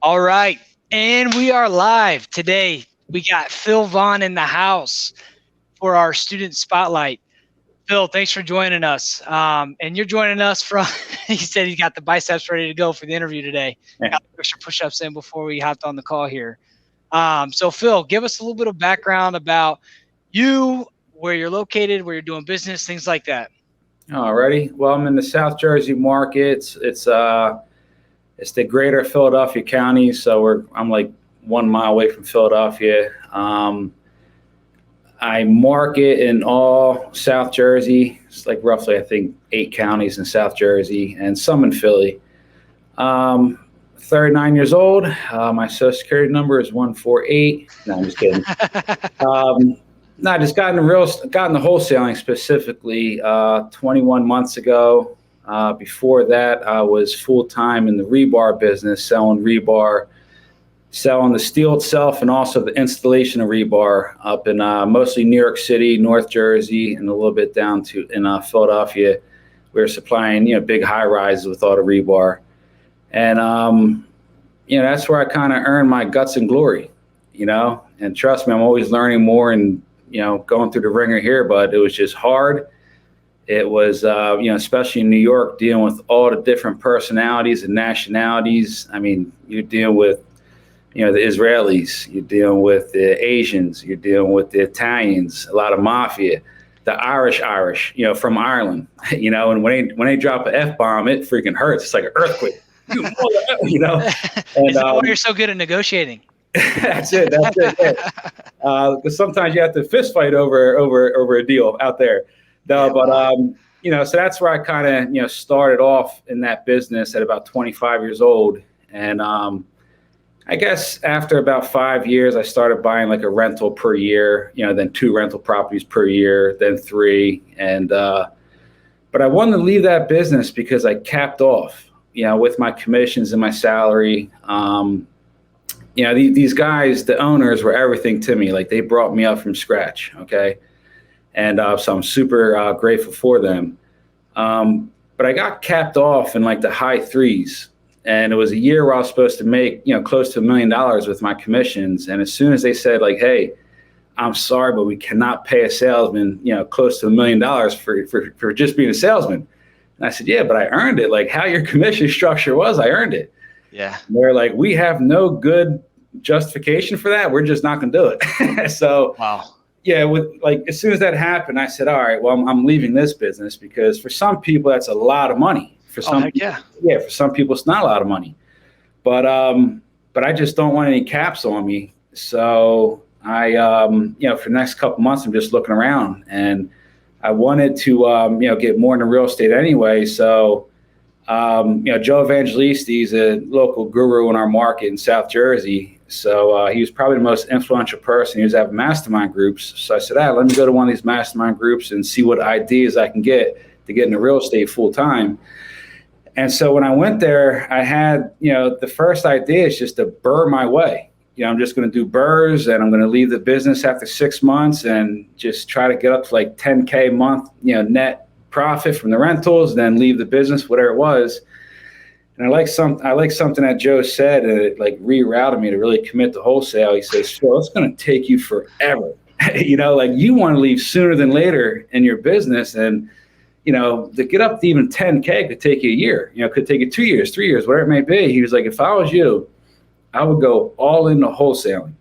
All right. And we are live today. We got Phil Vaughan in the house for our student spotlight. Phil, thanks for joining us. And you're joining us from, he said he's got the biceps ready to go for the interview today. Yeah. Got the extra push-ups in before we hopped on the call here. So Phil, give us a little bit of background about you, where you're located, where you're doing business, things like that. Alrighty. Well, I'm in the South Jersey market. It's the greater Philadelphia county, so I'm like 1 mile away from Philadelphia. I market in all South Jersey. It's like roughly, I think, 8 counties in South Jersey and some in Philly. 39 years old. My social security number is 148. No, I'm just kidding. I just got into wholesaling specifically 21 months ago. Before that, I was full-time in the rebar business, selling rebar, selling the steel itself, and also the installation of rebar up in mostly New York City, North Jersey, and a little bit down to in Philadelphia. We were supplying, big high-rises with all the rebar. And, that's where I kind of earned my guts and glory, And trust me, I'm always learning more and, going through the ringer here, but it was just hard. It was, especially in New York, dealing with all the different personalities and nationalities. I mean, you're dealing with, the Israelis, you're dealing with the Asians, you're dealing with the Italians, a lot of mafia, the Irish, from Ireland, and when they drop an F-bomb, it freaking hurts. It's like an earthquake, And, Is that why you're so good at negotiating? That's it. Yeah. Because sometimes you have to fist fight over a deal out there. No, but so that's where I kind of started off in that business at about 25 years old, and I guess after about 5 years, I started buying like a rental per year, then 2 rental properties per year, then 3, and but I wanted to leave that business because I capped off, with my commissions and my salary. These guys, the owners, were everything to me. Like, they brought me up from scratch. Okay. And so I'm super grateful for them. But I got capped off in like the high 3s. And it was a year where I was supposed to make, close to $1 million with my commissions. And as soon as they said, like, hey, I'm sorry, but we cannot pay a salesman, close to $1 million for just being a salesman. And I said, yeah, but I earned it. Like, how your commission structure was, I earned it. Yeah. And they're like, we have no good justification for that. We're just not going to do it. So, wow. Yeah, as soon as that happened, I said, all right, well, I'm leaving this business, because for some people that's a lot of money. For some, for some people it's not a lot of money. But I just don't want any caps on me. So I, for the next couple months, I'm just looking around, and I wanted to, get more into real estate anyway. So, Joe Evangelisti, he's a local guru in our market in South Jersey. So he was probably the most influential person. He was having mastermind groups. So I said, let me go to one of these mastermind groups and see what ideas I can get to get into real estate full time. And so when I went there, I had, the first idea is just to burr my way. I'm just going to do burrs, and I'm going to leave the business after 6 months and just try to get up to like 10K a month, net profit from the rentals, then leave the business, whatever it was. And I like something that Joe said, and it like rerouted me to really commit to wholesale. He says, Phil, it's going to take you forever. Like, you want to leave sooner than later in your business. And, to get up to even 10K could take you a year, could take you 2 years, 3 years, whatever it may be. He was like, if I was you, I would go all into wholesaling,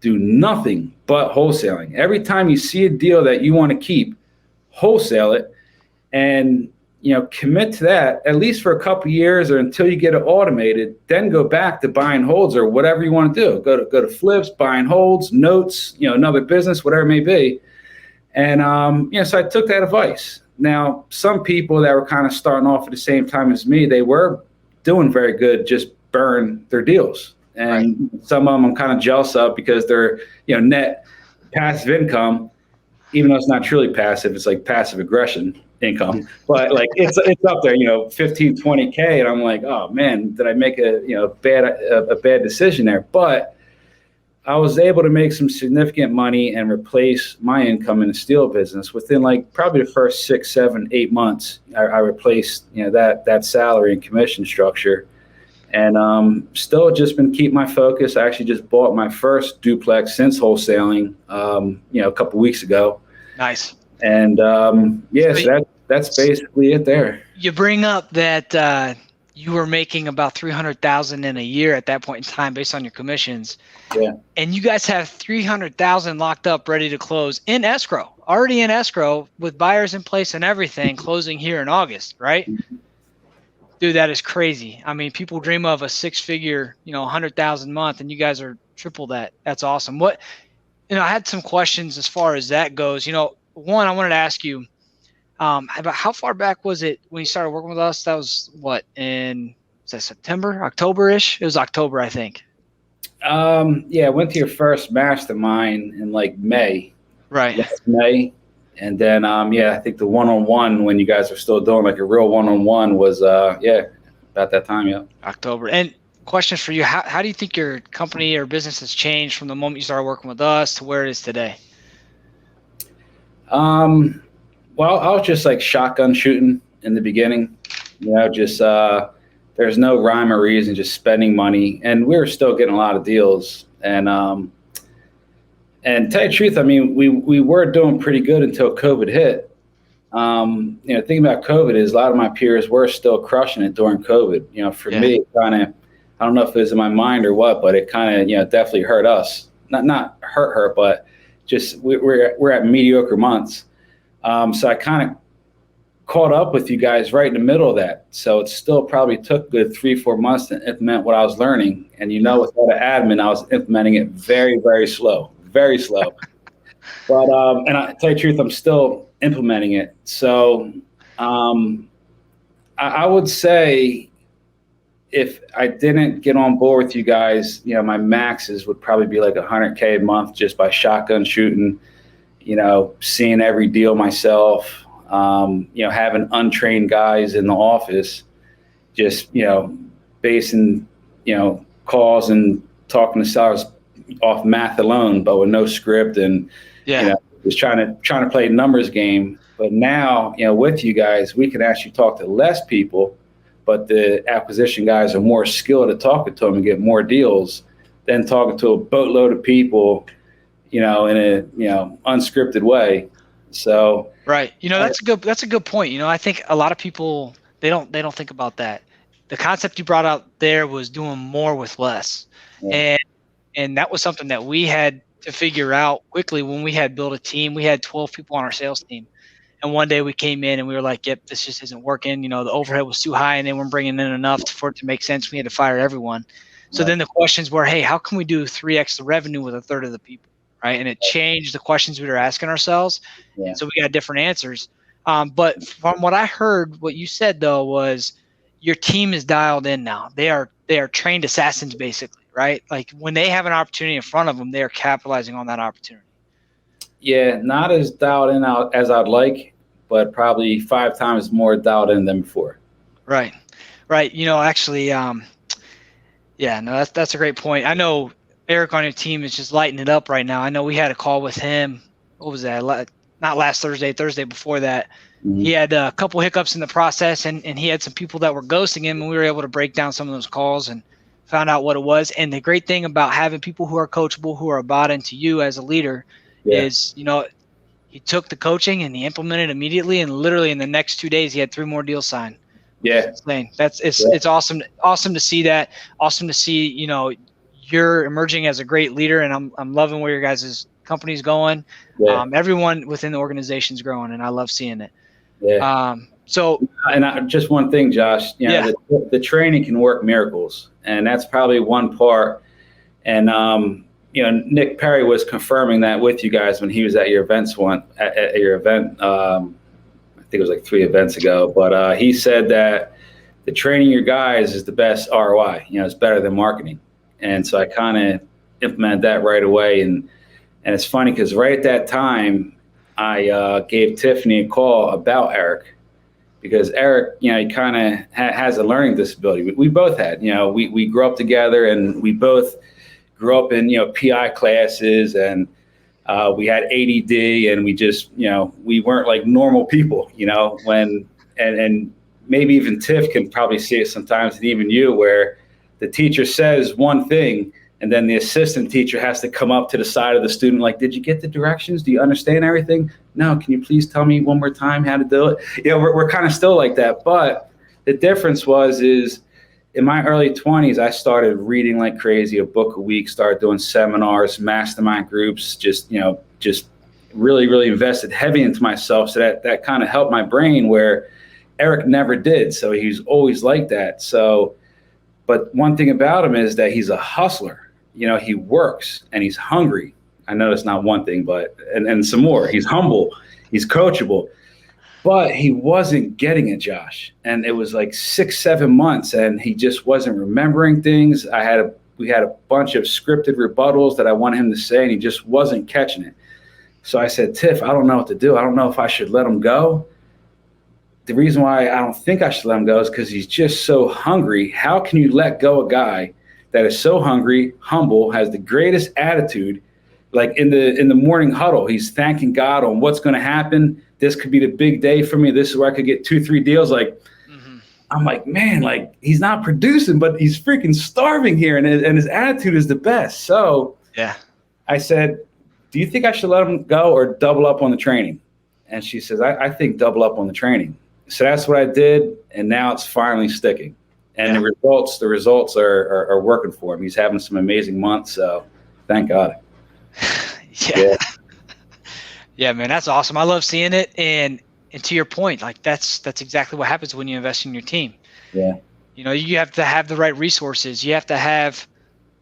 do nothing but wholesaling. Every time you see a deal that you want to keep, wholesale it, and commit to that at least for a couple of years, or until you get it automated. Then go back to buying holds or whatever you want to do. Go to flips, buying holds, notes, another business, whatever it may be. And so I took that advice. Now, some people that were kind of starting off at the same time as me, they were doing very good, just burn their deals. And Some of them I'm kind of jealous of, because they're net passive income, even though it's not truly passive. It's like passive aggression income, but like it's up there, 15, 20K. And I'm like, oh man, did I make a bad decision there? But I was able to make some significant money and replace my income in the steel business within like probably the first 6, 7, 8 months. I replaced, that salary and commission structure. And still just been keeping my focus. I actually just bought my first duplex since wholesaling, a couple weeks ago. Nice. And so that's basically it there. You bring up that you were making about $300,000 in a year at that point in time based on your commissions. Yeah. And you guys have $300,000 locked up, ready to close in escrow, already in escrow with buyers in place and everything, closing here in August, right? Dude, that is crazy. I mean, people dream of a six-figure, 100,000 a month, and you guys are triple that. That's awesome. I had some questions as far as that goes. One, I wanted to ask you about how far back was it when you started working with us? That was was that September, October-ish? It was October, I think. I went to your first mastermind in like May. Right. Last May. And then, I think the one-on-one when you guys are still doing like a real one-on-one was, about that time, yeah. October. And questions for you. How do you think your company or business has changed from the moment you started working with us to where it is today? Well, I was just like shotgun shooting in the beginning, just there's no rhyme or reason, just spending money. And we were still getting a lot of deals. And tell you the truth, I mean, we were doing pretty good until COVID hit. Thinking about COVID is a lot of my peers were still crushing it during COVID. For me, it kind of, I don't know if it was in my mind or what, but it kind of, definitely hurt us. Not hurt, but just we're at mediocre months. So I kind of caught up with you guys right in the middle of that. So it still probably took good 3-4 months to implement what I was learning. And with all the admin, I was implementing it very, very slow. Very slow. But and I tell you the truth, I'm still implementing it. So I would say if I didn't get on board with you guys, my maxes would probably be like $100K a month just by shotgun shooting, seeing every deal myself, having untrained guys in the office, just, basing, calls and talking to sellers off math alone, but with no script and just trying to play numbers game. But now, with you guys, we can actually talk to less people, but the acquisition guys are more skilled at talking to them and get more deals than talking to a boatload of people, in a unscripted way. So right, that's a good point. I think a lot of people they don't think about that. The concept you brought out there was doing more with less, and that was something that we had to figure out quickly when we had built a team. We had 12 people on our sales team. And one day we came in and we were like, yep, this just isn't working. The overhead was too high and they weren't bringing in enough for it to make sense. We had to fire everyone. So then the questions were, hey, how can we do 3x the revenue with a third of the people? Right. And it changed the questions we were asking ourselves. Yeah. And so we got different answers. But from what I heard, what you said, though, was your team is dialed in now. They are trained assassins, basically. Right? Like when they have an opportunity in front of them, they are capitalizing on that opportunity. Yeah, not as dialed in as I'd like, but probably 5 times more dialed in than before. Right. Actually, that's a great point. I know Eric on your team is just lighting it up right now. I know we had a call with him. What was that? Not last Thursday before that. Mm-hmm. He had a couple hiccups in the process, and he had some people that were ghosting him, and we were able to break down some of those calls and found out what it was. And the great thing about having people who are coachable, who are bought into you as a leader is, he took the coaching and he implemented immediately. And literally in the next 2 days, he had 3 more deals signed. Yeah. It's awesome. Awesome to see that. Awesome to see, you're emerging as a great leader, and I'm loving where your guys' company's going. Yeah. Everyone within the organization's growing, and I love seeing it. Yeah. Just one thing, Josh, the training can work miracles, and that's probably one part. And, Nick Perry was confirming that with you guys when he was at your event. I think it was like 3 events ago, but he said that the training your guys is the best ROI, it's better than marketing. And so I kind of implemented that right away. And it's funny because right at that time, I gave Tiffany a call about Eric. Because Eric, he kind of has a learning disability. We both had, we grew up together, and we both grew up in, PI classes, and we had ADD, and we just, we weren't like normal people, and maybe even Tiff can probably see it sometimes, and even you, where the teacher says one thing, and then the assistant teacher has to come up to the side of the student like, did you get the directions? Do you understand everything? No, can you please tell me one more time how to do it? We're kind of still like that. But the difference is in my early 20s, I started reading like crazy, a book a week, started doing seminars, mastermind groups, just really, really invested heavy into myself. So that kind of helped my brain where Eric never did. So he's always like that. So, but one thing about him is that he's a hustler. He works and he's hungry. I know that's not one thing, but, and some more. He's humble, he's coachable, but he wasn't getting it, Josh. And it was like 6-7 months and he just wasn't remembering things. We had a bunch of scripted rebuttals that I wanted him to say, and he just wasn't catching it. So I said, Tiff, I don't know what to do. I don't know if I should let him go. The reason why I don't think I should let him go is because he's just so hungry. How can you let go a guy that is so hungry, humble, has the greatest attitude? Like in the morning huddle, he's thanking God on what's going to happen. This could be the big day for me. This is where I could get 2-3 deals. Like, I'm like, man, like he's not producing, but he's freaking starving here. And his attitude is the best. So yeah, I said, do you think I should let him go or double up on the training? And she says, I think double up on the training. So that's what I did. And now it's finally sticking. And the results are working for him. He's having some amazing months. So thank God. Yeah, man, that's awesome. I love seeing it. And to your point, like that's exactly what happens when you invest in your team. Yeah. You have to have the right resources. You have to have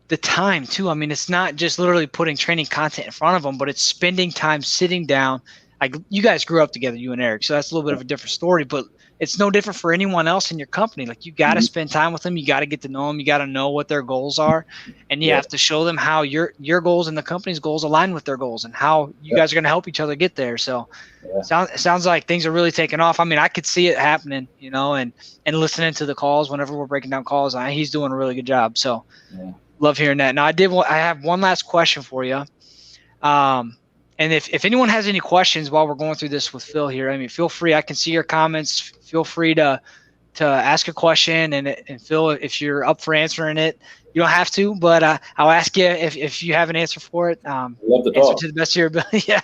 the time too. I mean, it's not just literally putting training content in front of them, but it's spending time sitting down. Like you guys grew up together, you and Eric. So that's a little bit of a different story, but it's no different for anyone else in your company. Like you got to spend time with them. You got to get to know them. You got to know what their goals are, and you have to show them how your goals and the company's goals align with their goals and how you guys are going to help each other get there. So sounds like things are really taking off. I mean, I could see it happening, and listening to the calls whenever we're breaking down calls, he's doing a really good job. So love hearing that. Now I have one last question for you. And if anyone has any questions while we're going through this with Phil here, I mean, feel free. I can see your comments. Feel free to ask a question. And Phil, if you're up for answering it, you don't have to, but I'll ask you if you have an answer for it. Love the answer talk. to the best of your ability. Yeah.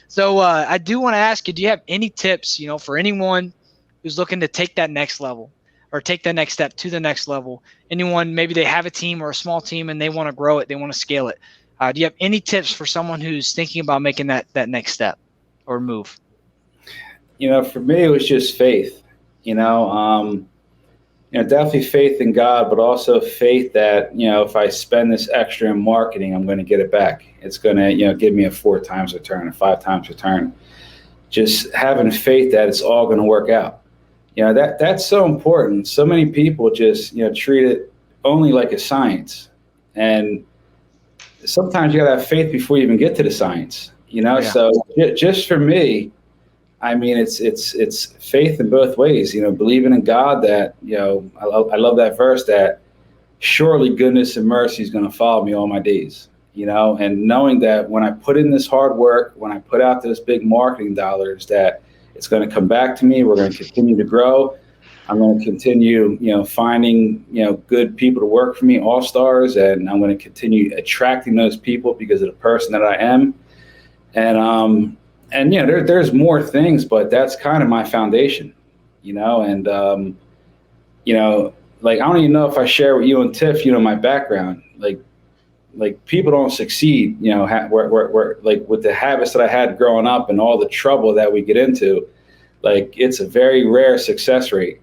So I do want to ask you, do you have any tips, for anyone who's looking to take that next level or take that next step to the next level? Anyone, maybe they have a team or a small team and they want to grow it, they want to scale it. Do you have any tips for someone who's thinking about making that next step or move? For me, it was just faith. Definitely faith in God, but also faith that if I spend this extra in marketing, I'm going to get it back. It's going to give me a 4 times return, a 5 times return. Just having faith that it's all going to work out. That's so important. So many people just treat it only like a science, and sometimes you gotta have faith before you even get to the science, So just for me, I mean, it's faith in both ways, believing in God that, I love that verse that surely goodness and mercy is going to follow me all my days, and knowing that when I put in this hard work, when I put out those big marketing dollars, that it's going to come back to me. We're going to continue to grow. I'm going to continue, finding, good people to work for me, all-stars, and I'm going to continue attracting those people because of the person that I am. And there's more things, but that's kind of my foundation, and, like, I don't even know if I share with you and Tiff, my background, like people don't succeed, where like with the habits that I had growing up and all the trouble that we get into, like it's a very rare success rate.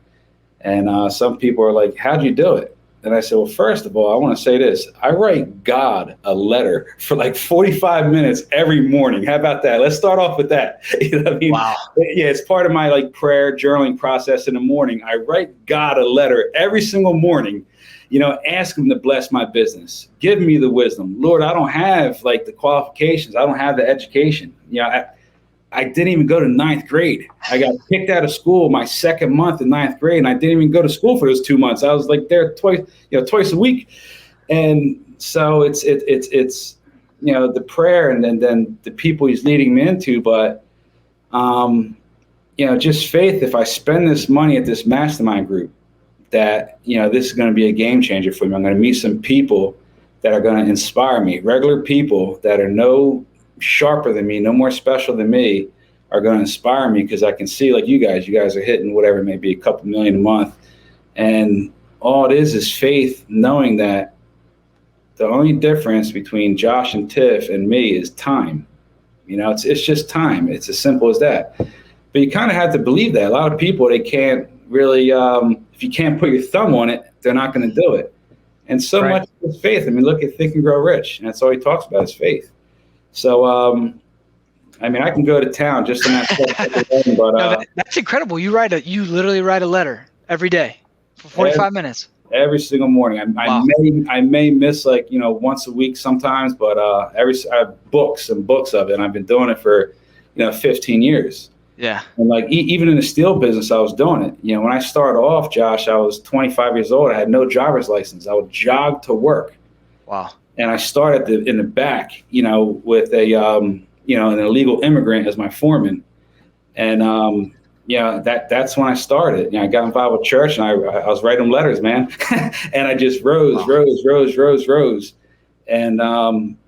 And some people are like, how'd you do it? And I said, well, first of all, I want to say this. I write God a letter for like 45 minutes every morning. How about that? Let's start off with that. What I mean? Wow. Yeah, it's part of my like prayer journaling process in the morning. I write God a letter every single morning, ask him to bless my business. Give me the wisdom. Lord, I don't have like the qualifications. I don't have the education. I didn't even go to 9th grade. I got kicked out of school my second month in 9th grade, and I didn't even go to school for those 2 months. I was like there twice a week. And so it's the prayer and then the people he's leading me into. But, just faith. If I spend this money at this mastermind group, that, this is going to be a game changer for me. I'm going to meet some people that are going to inspire me. Regular people that are no sharper than me, no more special than me, are going to inspire me, because I can see, like you guys are hitting whatever it may be, a couple million a month. And all it is faith, knowing that the only difference between Josh and Tiff and me is time. It's just time. It's as simple as that. But you kind of have to believe that. A lot of people, they can't really, if you can't put your thumb on it, they're not going to do it. And so much is faith. I mean, look at Think and Grow Rich, and that's all he talks about is faith. So, I can go to town just on that stuff. But no, that's incredible. You literally write a letter every day for 45 minutes. Every single morning. Wow. I may miss once a week sometimes, but I have books and books of it, and I've been doing it for 15 years. Yeah. And even in the steel business, I was doing it. When I started off, Josh, I was 25 years old. I had no driver's license. I would jog to work. Wow. And I started in the back, with an illegal immigrant as my foreman. And, that's when I started. I got involved with church, and I was writing letters, man. And I just rose. And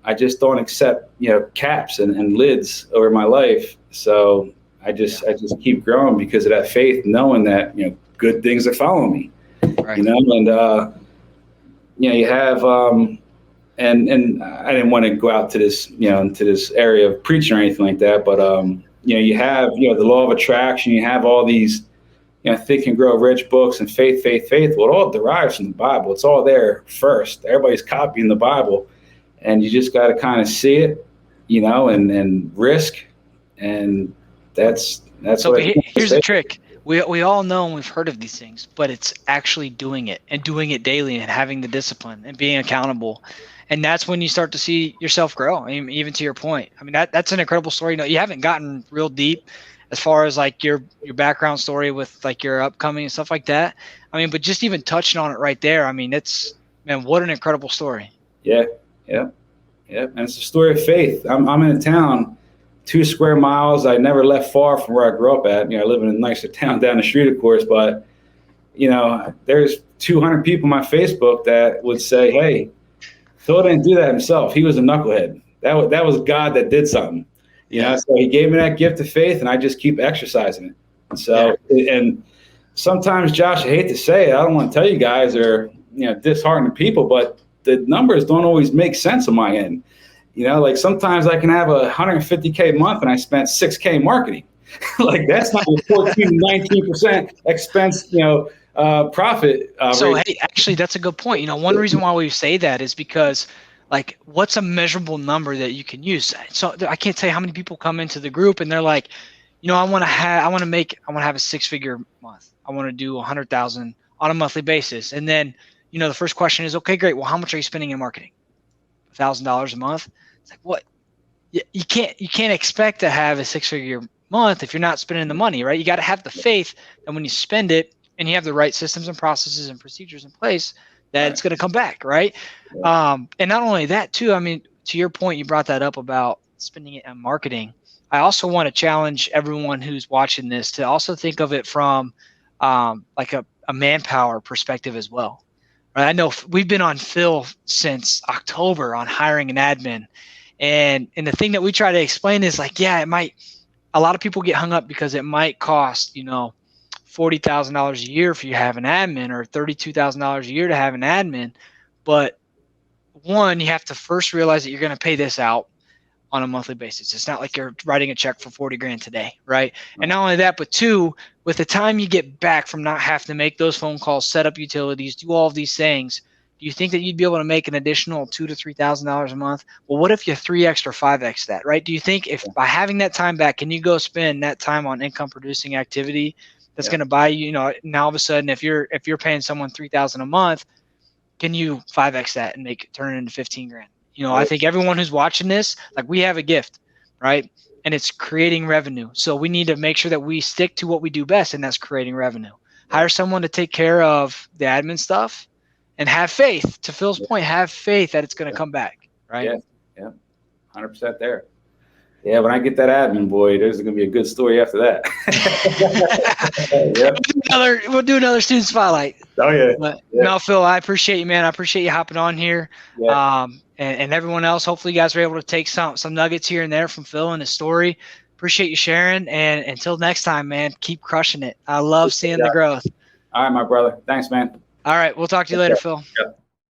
I just don't accept, caps and lids over my life. So I just keep growing because of that faith, knowing that, good things are following me, right. And, you have, and I didn't want to go out to this, into this area of preaching or anything like that. But, you have, the law of attraction, you have all these, Think and Grow Rich books and faith. Well, it all derives from the Bible. It's all there first. Everybody's copying the Bible, and you just got to kind of see it, and risk. And that's so what here's the trick. We all know and we've heard of these things, but it's actually doing it and doing it daily and having the discipline and being accountable. And that's when you start to see yourself grow. I mean, even to your point. I mean, that's an incredible story. You haven't gotten real deep as far as your background story with your upcoming and stuff like that. I mean, but just even touching on it right there. I mean, what an incredible story. Yeah. And it's a story of faith. I'm in a town 2 square miles. I never left far from where I grew up at. I live in a nicer town down the street, of course, but there's 200 people on my Facebook that would say, hey, Phil didn't do that himself. He was a knucklehead. That was God that did something. So he gave me that gift of faith, and I just keep exercising it. And so, and sometimes, Josh, I hate to say it, I don't want to tell you guys or, dishearten people, but the numbers don't always make sense on my end. Sometimes I can have $150K a month and I spent $6K marketing. That's not a 14, 19% expense, profit. Hey, actually, that's a good point. One reason why we say that is because, what's a measurable number that you can use? So I can't tell you how many people come into the group and they're like, I want to have a 6-figure month. I want to do 100,000 on a monthly basis. And then, the first question is, okay, great. Well, how much are you spending in marketing? $1,000 a month. It's like, what? You can't expect to have a 6-figure month if you're not spending the money, right? You got to have the faith that when you spend it and you have the right systems and processes and procedures in place, that it's going to come back, right? And not only that too, I mean, to your point, you brought that up about spending it on marketing. I also want to challenge everyone who's watching this to also think of it from a manpower perspective as well. Right? I know we've been on Phil since October on hiring an admin. And the thing that we try to explain is it might, a lot of people get hung up because it might cost, $40,000 a year if you have an admin, or $32,000 a year to have an admin. But one, you have to first realize that you're going to pay this out on a monthly basis. It's not like you're writing a check for 40 grand today, right? And not only that, but two, with the time you get back from not having to make those phone calls, set up utilities, do all of these things, do you think that you'd be able to make an additional $2,000 to $3,000 a month? Well, what if you 3x or 5x that, right? Do you think if by having that time back, can you go spend that time on income producing activity that's going to buy you, now all of a sudden, if you're paying someone $3,000 a month, can you 5x that and turn it into 15 grand? I think everyone who's watching this, we have a gift, right? And it's creating revenue. So we need to make sure that we stick to what we do best, and that's creating revenue. Hire someone to take care of the admin stuff, and have faith. To Phil's point, have faith that it's going to come back, right? Yeah, 100% there. Yeah, when I get that admin, boy, there's going to be a good story after that. Yep. We'll do another student spotlight. Oh, yeah. But, no, Phil, I appreciate you, man. I appreciate you hopping on here. Yeah. And everyone else, hopefully you guys were able to take some nuggets here and there from Phil and his story. Appreciate you sharing. And until next time, man, keep crushing it. I love seeing the growth. All right, my brother. Thanks, man. All right. We'll talk to you later, Phil. Yep.